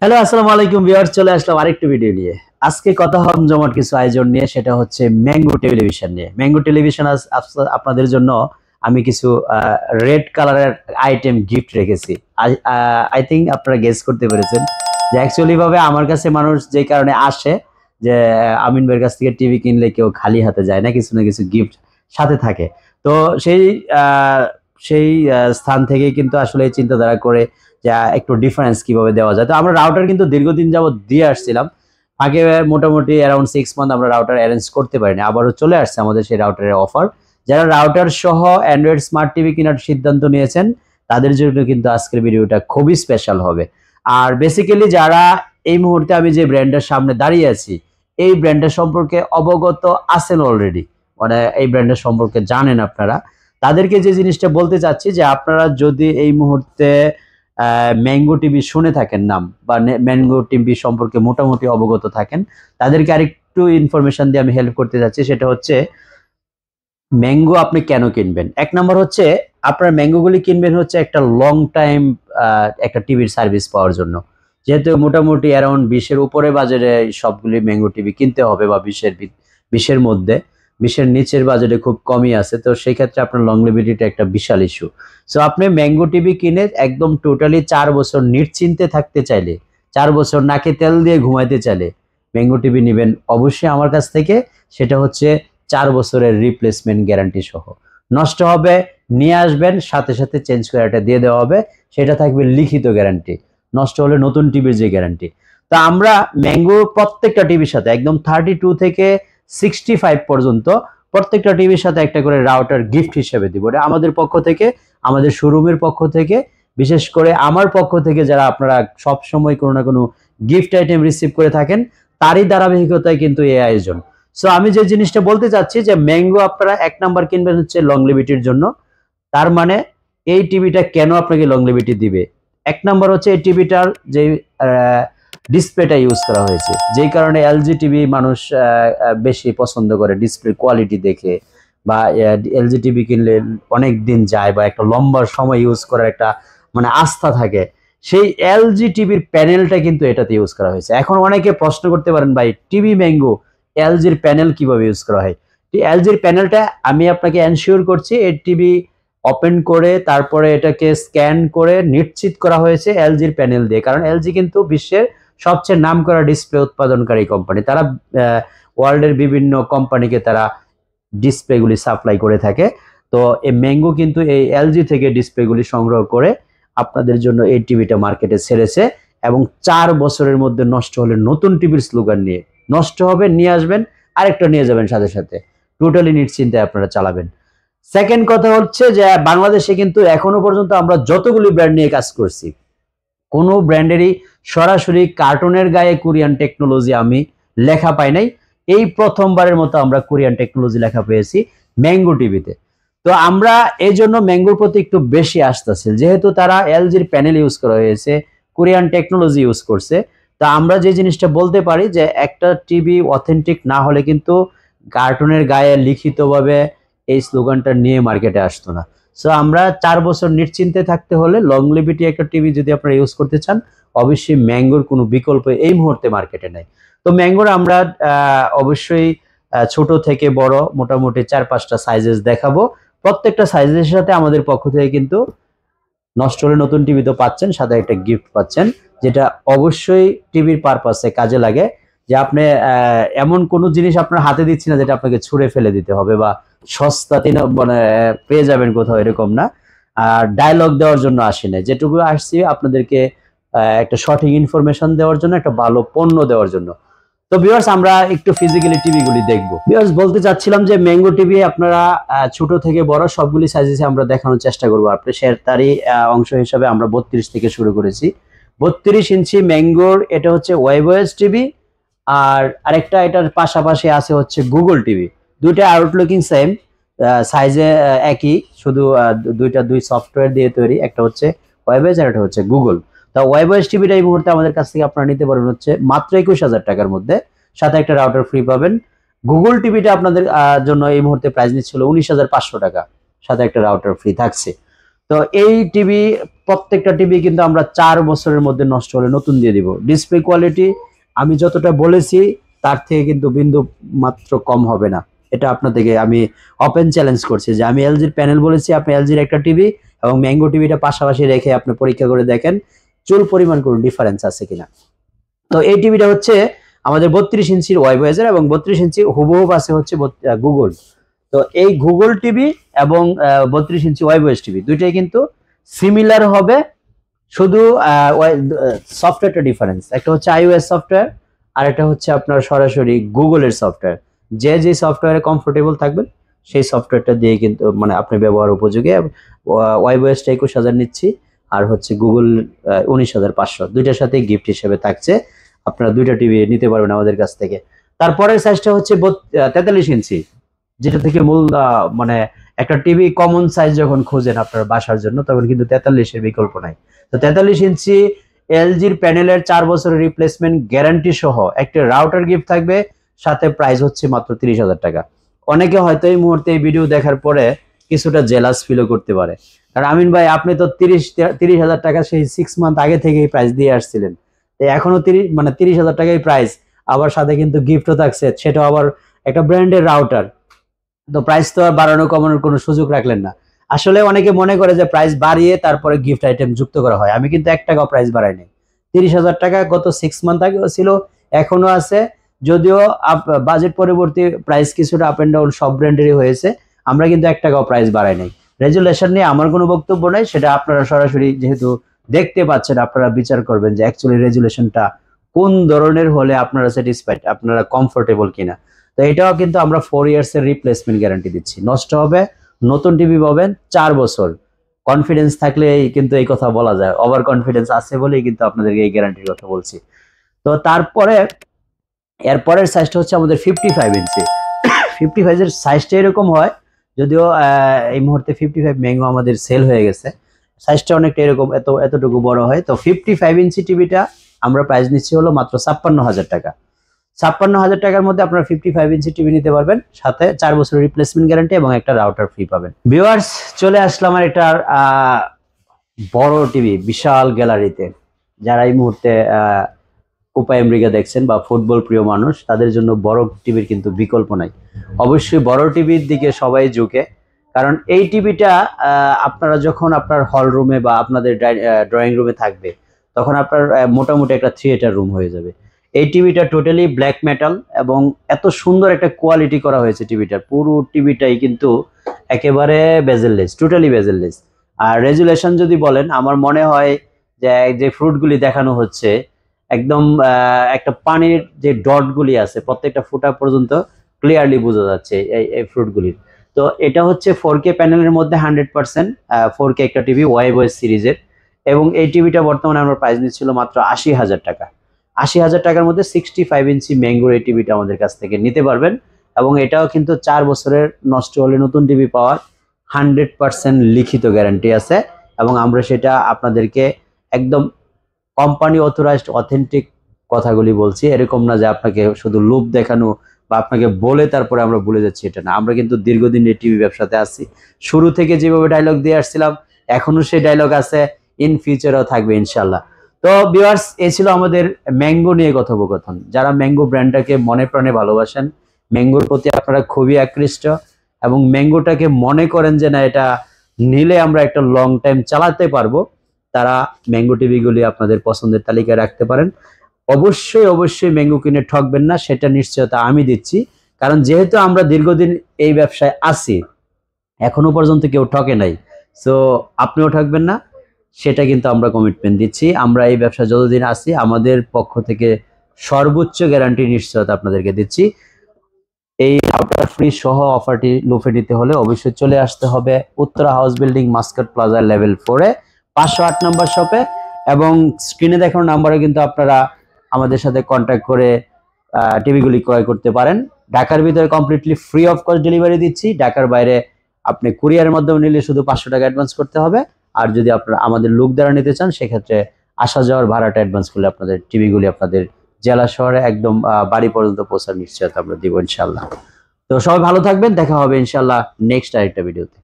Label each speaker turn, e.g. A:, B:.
A: Hello, আসসালামু আলাইকুম viewers, চলে আসলাম আরেকটু ভিডিও নিয়ে। আজকে কথা হবে জমট কিছু আয়োজন নিয়ে, সেটা হচ্ছে ম্যাঙ্গো টেলিভিশন নিয়ে। ম্যাঙ্গো টেলিভিশন আপনাদের জন্য আমি কিছু রেড কালারের আইটেম গিফট রেখেছি। আই থিঙ্ক আপনারা গেস করতে পেরেছেন যে অ্যাকচুয়ালি ভাবে আমার কাছে মানুষ যে কারণে আসে যে আমিন ভাইয়ের কাছ থেকে টিভি কিনলে কেউ খালি হাতে যায় না, কিছু না কিছু গিফট সাথে থাকে। তো সেই আহ, সেই স্থান থেকেই কিন্তু আসলে এই চিন্তাধারা করে যে একটু ডিফারেন্স কিভাবে দেওয়া যায়। তো আমরা রাউটার কিন্তু দীর্ঘদিন যাবত দিয়ে আসছিলাম, আগে মোটামুটি অ্যারাউন্ড 6 মান্থ আমরা রাউটার অ্যারেঞ্জ করতে পারিনি, আবারও চলে আসছে আমাদের সেই রাউটারের অফার। যারা রাউটার সহ অ্যান্ড্রয়েড স্মার্ট টিভি কেনার সিদ্ধান্ত নিয়েছেন তাদের জন্য কিন্তু আজকের ভিডিওটা খুবই স্পেশাল হবে। আর বেসিক্যালি যারা এই মুহূর্তে আমি যে ব্র্যান্ডের সামনে দাঁড়িয়ে আছি এই ব্র্যান্ডের সম্পর্কে অবগত আছেন অলরেডি, মানে এই ব্র্যান্ডের সম্পর্কে জানেন আপনারা, তাদেরকে যে জিনিসটা বলতে চাচ্ছি যে আপনারা যদি এই মুহূর্তে ম্যাঙ্গো টিভি শুনে থাকেন নাম, বা ম্যাঙ্গো টিভি সম্পর্কে মোটামুটি অবগত থাকেন, তাদেরকে আরেকটু ইনফরমেশন দিয়ে আমি হেল্প করতে যাচ্ছি। সেটা হচ্ছে ম্যাঙ্গো আপনি কেন কিনবেন। এক নম্বর হচ্ছে আপনার ম্যাঙ্গোগুলি কিনবেন হচ্ছে একটা লং টাইম একটা টিভির সার্ভিস পাওয়ার জন্য। যেহেতু মোটামুটি অ্যারাউন্ড 20-এর উপরে বাজারে সবগুলি ম্যাঙ্গো টিভি কিনতে হবে, বা 20-এর মধ্যে, 20-এর নিচের বাজেটে খুব কমই আছে। তো সেই ক্ষেত্রে আপনার লংলিভিটিটা একটা বিশাল ইস্যু। সো আপনি ম্যাঙ্গো টিভি কিনে একদম টোটালি 4 বছর নিশ্চিন্তে থাকতে চাইলে, 4 বছর নাকে তেল দিয়ে ঘুমাইতে চাইলে ম্যাঙ্গো টিভি নেবেন অবশ্যই আমার কাছ থেকে। সেটা হচ্ছে 4 বছরের রিপ্লেসমেন্ট গ্যারান্টি সহ। নষ্ট হবে নিয়ে আসবেন, সাথে সাথে চেঞ্জ করে এটা দিয়ে দেওয়া হবে, সেটা থাকবে লিখিত গ্যারান্টি। নষ্ট হলে নতুন টিভির যে গ্যারান্টি। তো আমরা ম্যাঙ্গো প্রত্যেকটা টিভির সাথে একদম 32 থেকে 65 পর্যন্ত প্রত্যেকটা টিভির সাথে একটা করে রাউটার গিফট হিসেবে দিব। এটা আমাদের পক্ষ থেকে, আমাদের শোরুমের পক্ষ থেকে, বিশেষ করে আমার পক্ষ থেকে যারা আপনারা সব সময় কোনো না কোনো গিফট আইটেম রিসিভ করে থাকেন তারই ধারাবাহিকতায় কিন্তু এই আয়োজন। সো আমি যে জিনিসটা বলতে চাচ্ছি যে ম্যাঙ্গো আপনারা 1 নাম্বার কিনবেন হচ্ছে লংলিভিটির জন্য। তার মানে এই টিভিটা কেন আপনাকে লংলিভিটি দিবে, 1 নাম্বার হচ্ছে এই টিভিটার যে ডিসপ্লেটা ইউজ করা হয়েছে, যেই কারণে এলজি টিভি মানুষ বেশি পছন্দ করে ডিসপ্লে কোয়ালিটি দেখে, বা এলজি টিভি কিনলে অনেক দিন যায় বা একটা লম্বা সময় ইউজ করার একটা মানে আস্থা থাকে। সেই এলজি টিভির প্যানেলটা কিন্তু এটাতে ইউজ করা হয়েছে। এখন অনেকে প্রশ্ন করতে পারেন ভাই টিভি ম্যাঙ্গো এলজির প্যানেল কিভাবে ইউজ করা হয়। এলজির প্যানেলটা আমি আপনাকে এনশিওর করছি এই টিভি ওপেন করে তারপরে এটাকে স্ক্যান করে নিশ্চিত করা হয়েছে এলজির প্যানেল দিয়ে। কারণ এলজি কিন্তু বিশ্বের সবচেয়ে নামকরা ডিসপ্লে উৎপাদনকারী কোম্পানি। তারা ওয়ার্ল্ডের বিভিন্ন কোম্পানিকে তারা ডিসপ্লেগুলি সাপ্লাই করে থাকে। তো এই ম্যাঙ্গো কিন্তু এই এলজি থেকে ডিসপ্লেগুলি সংগ্রহ করে আপনাদের জন্য এই টিভিটা মার্কেটে ছেড়েছে, এবং 4 বছরের মধ্যে নষ্ট হলে নতুন টিভির স্লোগান নিয়ে নষ্ট হবে নিয়ে আসবেন, আরেকটা নিয়ে যাবেন সাথে সাথে, টোটালি নিশ্চিন্তে আপনারা চালাবেন। সেকেন্ড কথা হচ্ছে যে বাংলাদেশে কিন্তু এখনো পর্যন্ত আমরা যতগুলি ব্র্যান্ড নিয়ে কাজ করছি কোনো ব্র্যান্ডেরই সরাসরি কার্টুনের গায়ে কোরিয়ান টেকনোলজি আমি লেখা পাই নাই। এই প্রথমবারের মতো আমরা কোরিয়ান টেকনোলজি লেখা পেয়েছি ম্যাঙ্গো টিভিতে। তো আমরা এই জন্য ম্যাঙ্গোর প্রতি একটু বেশি আসতেছি, যেহেতু তারা এলজির প্যানেল ইউজ করা হয়েছে, কোরিয়ান টেকনোলজি ইউজ করছে। তা আমরা যে জিনিসটা বলতে পারি যে একটা টিভি অথেন্টিক না হলে কিন্তু কার্টুনের গায়ে লিখিতভাবে এই স্লোগানটা নিয়ে মার্কেটে আসতো না। সো আমরা 4 বছর নিশ্চিন্তে থাকতে হলে লংলিভিটি একটা টিভি যদি আপনারা ইউজ করতে চান অবশ্যই ম্যাঙ্গোর কোনো বিকল্প এই মুহূর্তে মার্কেটে নেই। তো ম্যাঙ্গোর আমরা অবশ্যই ছোট থেকে বড় মোটামুটি 4-5টা সাইজেস দেখাবো। প্রত্যেকটা সাইজের সাথে আমাদের পক্ষ থেকে কিন্তু নষ্ট হলে নতুন টিভি তো পাচ্ছেন, সাথে একটা গিফট পাচ্ছেন, যেটা অবশ্যই টিভির পারপাসে কাজে লাগে। যে আপনি এমন কোনো জিনিস আপনার হাতে দিচ্ছি না যেটা আপনাকে ছুঁড়ে ফেলে দিতে হবে, বা সস্তাতে মানে পেয়ে যাবেন কোথাও, এরকম না। আর ডায়লগ দেওয়ার জন্য আসি না, যেটুকু আসছি আপনাদেরকে একটা সঠিক ইনফরমেশন দেওয়ার জন্য, একটা ভালো পণ্য দেওয়ার জন্য। তো ভিউয়ার্স আমরা একটু ফিজিক্যালি টিভি গুলি দেখবো। ভিউয়ার্স বলতে চাচ্ছিলাম যে ম্যাঙ্গো টিভি আপনারা ছোট থেকে বড় সবগুলি সাইজে আমরা দেখানোর চেষ্টা করবো। আপনি তারই অংশ হিসাবে আমরা 32 থেকে শুরু করেছি। 32 ইঞ্চি ম্যাঙ্গোর এটা হচ্ছে ওয়েবওয়েস টিভি। আর আরেকটা এটার পাশাপাশি আছে হচ্ছে গুগল টিভি। দুইটা আউটলুকিং সেম, সাইজে একই, শুধু দুই সফটওয়্যার দিয়ে তৈরি, একটা হচ্ছে ওয়েবওয়েস আর একটা হচ্ছে গুগল। তা ওয়েবওয়েস টিভিটা এই মুহূর্তে আমাদের কাছ থেকে আপনারা নিতে পারবেন হচ্ছে মাত্র 21,000 টাকার মধ্যে, সাথে একটা রাউটার ফ্রি পাবেন। গুগল টিভিটা আপনাদের জন্য এই মুহূর্তে প্রাইস নিচ্ছিল 19,500 টাকা, সাথে একটা রাউটার ফ্রি থাকছে। তো এই টিভি, প্রত্যেকটা টিভি কিন্তু আমরা 4 বছরের মধ্যে নষ্ট হলে নতুন দিয়ে দিব। ডিসপ্লে কোয়ালিটি আমি যতটা বলেছি তার থেকে কিন্তু বিন্দু মাত্র কম হবে না। এটা আপনাদেরকে আমি ওপেন চ্যালেঞ্জ করছি যে আমি এলজির প্যানেল বলেছি, আপনি এলজির একটা টিভি এবং ম্যাঙ্গো টিভিটা পাশাপাশি রেখে আপনি পরীক্ষা করে দেখেন চুল পরিমাণ কোনো ডিফারেন্স আছে কিনা। তো এই টিভিটা হচ্ছে আমাদের 32 ইঞ্চির ওয়াইবয়েজের এবং 32 ইঞ্চি হুবহুব আছে হচ্ছে গুগল। তো এই গুগল টিভি এবং 32 ইঞ্চি ওয়াইবয়েজ টিভি দুইটাই কিন্তু সিমিলার হবে, শুধু সফটওয়্যারটা ডিফারেন্স। একটা হচ্ছে iOS সফটওয়্যার আর একটা হচ্ছে আপনার সরাসরি গুগলের সফটওয়্যার। যে সফটওয়্যারে কমফোর্টেবল থাকবেন সেই সফটওয়্যারটা দিয়ে কিন্তু মানে আপনি ব্যবহার উপযোগী। ওয়াইবয়েসটা 21,000 নিচ্ছি আর হচ্ছে গুগল 19,500, দুইটার সাথে গিফট হিসেবে থাকছে। আপনারা দুইটা টিভি নিতে পারবেন আমাদের কাছ থেকে। তারপরের সাইজটা হচ্ছে 43 ইঞ্চি, যেটা থেকে মূল মানে একটা টিভি কমন সাইজ যখন খোঁজেন আপনার বাসার জন্য তখন কিন্তু 43-এর বিকল্প নাই। তো 43 ইঞ্চি এলজির প্যানেলের 4 বছরের রিপ্লেসমেন্ট গ্যারান্টি সহ একটা রাউটার গিফট থাকবে, সাথে প্রাইস হচ্ছে মাত্র 30,000 টাকা। অনেকে হয়তো এই মুহূর্তে এই ভিডিও দেখার পরে কিছুটা জেলাস ফিলও করতে পারে, কারণ আমিন ভাই আপনি তো 30,000 টাকা সেই 6 মান্থ আগে থেকে প্রাইস দিয়ে আসছিলেন, এখনো 30,000 টাকাই প্রাইস, আবার সাথে কিন্তু গিফটও থাকছে, সেটাও আবার একটা ব্র্যান্ডের রাউটার। তো প্রাইস তো আর বাড়ানো কমানোর কোনো সুযোগ রাখলেন না। আসলে অনেকে মনে করে যে প্রাইস বাড়িয়ে তারপরে গিফট আইটেম যুক্ত করা হয়, আমি কিন্তু 1 টাকাও প্রাইস বাড়াইনি। 30,000 টাকা গত 6 মান্থ আগেও ছিল, এখনো আছে, যদিও বাজেট পরবর্তী প্রাইস কিছুটা আপ এন্ড ডাউন সব ব্র্যান্ডেরই হয়েছে, আমরা কিন্তু 1 টাকাও প্রাইস বাড়াই নাই। রেজুলেশন নিয়ে আমার কোনো বক্তব্য নাই, সেটা আপনারা সরাসরি যেহেতু দেখতে পাচ্ছেন আপনারা বিচার করবেন যে অ্যাকচুয়ালি রেজুলেশনটা কোন ধরনের হলে আপনারা স্যাটিসফাইড, আপনারা কমফোর্টেবল কিনা। তো এটাও কিন্তু আমরা 4 ইয়ার্স এর রিপ্লেসমেন্ট গ্যারান্টি দিচ্ছি, নষ্ট হবে নতুন টিভি পাবেন 4 বছর। কনফিডেন্স থাকলে কিন্তু এই কথা বলা যায়, ওভার কনফিডেন্স আছে বলেই কিন্তু আপনাদেরকে এই গ্যারান্টির কথা বলছি। তো তারপরে এরপরের সাইজটা হচ্ছে আমাদের 55 ইঞ্চি। 55 এর সাইজটা এরকম হয়, যদিও এই মুহূর্তে 55 ম্যাঙ্গো আমাদের সেল হয়ে গেছে, সাইজটা অনেকটা এরকম এতটুকু বড় হয়। তো 55 ইঞ্চি টিভিটা আমরা প্রাইস নিচ্ছি হলো মাত্র 56,000 টাকা। 56,000 টাকার মধ্যে আপনারা 55 ইঞ্চি টিভি নিতে পারবেন, সাথে 4 বছরের রিপ্লেসমেন্ট গ্যারান্টি এবং একটা রাউটার ফ্রি পাবেন। ভিউয়ার্স চলে আসলাম আর একটা বড় টিভি বিশাল গ্যালারিতে। যারা এই মুহূর্তে কোপা আমেরিকা দেখছেন বা ফুটবল প্রিয় মানুষ, তাদের জন্য বড় টিভির কিন্তু বিকল্প নাই। অবশ্যই বড় টিভির দিকে সবাই ঝুঁকে, কারণ এই টিভিটা আপনারা যখন আপনার হল রুমে বা আপনাদের ড্রয়িং রুমে থাকবে তখন আপনার মোটামুটি একটা থিয়েটার রুম হয়ে যাবে। এই টিভিটা টোটালি ব্ল্যাক মেটাল এবং এত সুন্দর একটা কোয়ালিটি করা হয়েছে টিভিটার, পুরো টিভিটাই কিন্তু একেবারে বেজেললেস, টোটালি বেজেললেস। আর রেজুলেশন যদি বলেন, আমার মনে হয় যে ফ্রুটগুলি দেখানো হচ্ছে একদম একটা পানির যে ডটগুলি আছে প্রত্যেকটা ফুটা পর্যন্ত ক্লিয়ারলি বোঝা যাচ্ছে এই ফ্রুটগুলির। তো এটা হচ্ছে 4K প্যানেলের মধ্যে 100% 4K একটা টিভি ওয়াইবয়েস সিরিজের, এবং এই টিভিটা বর্তমানে আমরা প্রাইস নিচ্ছিল মাত্র 80,000 টাকা। 80,000 টাকার মধ্যে 65 ইঞ্চি ম্যাঙ্গোর এই টিভিটা আমাদের কাছ থেকে নিতে পারবেন, এবং এটাও কিন্তু 4 বছরের নষ্ট হলে নতুন টিভি পাওয়ার 100% লিখিত গ্যারান্টি আছে, এবং আমরা সেটা আপনাদেরকে একদম কোম্পানি অথরাইজড অথেন্টিক কথাগুলি বলছি, এরকম না যে আপনাকে শুধু লুপ দেখানো বা আপনাকে বলে তারপরে আমরা ভুলে যাচ্ছি, এটা না। আমরা কিন্তু দীর্ঘদিন এই টিভি ব্যবসাতে আছি, শুরু থেকে যেভাবে ডায়লগ দিয়ে আসছিলাম এখনো সেই ডায়লগ আছে, ইন ফিউচারও থাকবে ইনশাল্লাহ। তো ভিউয়ার্স এই ছিল আমাদের ম্যাঙ্গো নিয়ে কথোপকথন। যারা ম্যাঙ্গো ব্র্যান্ডটাকে মনে প্রাণে ভালোবাসেন, ম্যাঙ্গোর প্রতি আপনারা খুবই আকৃষ্ট এবং ম্যাঙ্গোটাকে মনে করেন যে না এটা নিলে আমরা একটা লং টাইম চালাতে পারবো, তারা ম্যাঙ্গো টিভিগুলি আপনাদের পছন্দের তালিকায় রাখতে পারেন। অবশ্যই ম্যাঙ্গো কিনে ঠকবেন না, সেটা নিশ্চয়তা আমি দিচ্ছি, কারণ যেহেতু আমরা দীর্ঘদিন এই ব্যবসায় আছি এখনো পর্যন্ত কেউ ঠকে নাই, সো আপনিও ঠকবেন না, সেটা কিন্তু আমরা কমিটমেন্ট দিচ্ছি। আমরা এই ব্যবসা যতদিন আছি আমাদের পক্ষ থেকে সর্বোচ্চ গ্যারান্টি নিশ্চয়তা আপনাদেরকে দিচ্ছি। এই রাউটার ফ্রি সহ অফারটি লুফে নিতে হলে অবশ্যই চলে আসতে হবে Uttara house building Muscat plaza level 4-এ 508 নম্বর শপে, এবং স্ক্রিনে দেখানো নাম্বারে কিন্তু আপনারা আমাদের সাথে কন্ট্যাক্ট করে টিভিগুলি ক্রয় করতে পারেন। ঢাকার ভিতরে completely free of cost delivery দিচ্ছি, ঢাকার বাইরে আপনি কুরিয়ারের মাধ্যমে নিলে শুধু 500 টাকা অ্যাডভান্স করতে হবে, আর যদি আপনারা আমাদের লোক দ্বারা নিতে চান সেক্ষেত্রে আসা যাওয়ার ভাড়াটা অ্যাডভান্স করলে আপনাদের টিভিগুলি আপনাদের জেলা শহরে একদম বাড়ি পর্যন্ত পৌঁছার নিশ্চয়তা আমরা দিব ইনশাল্লাহ। তো সবাই ভালো থাকবেন, দেখা হবে ইনশাল্লাহ নেক্সট আরেকটা ভিডিওতে।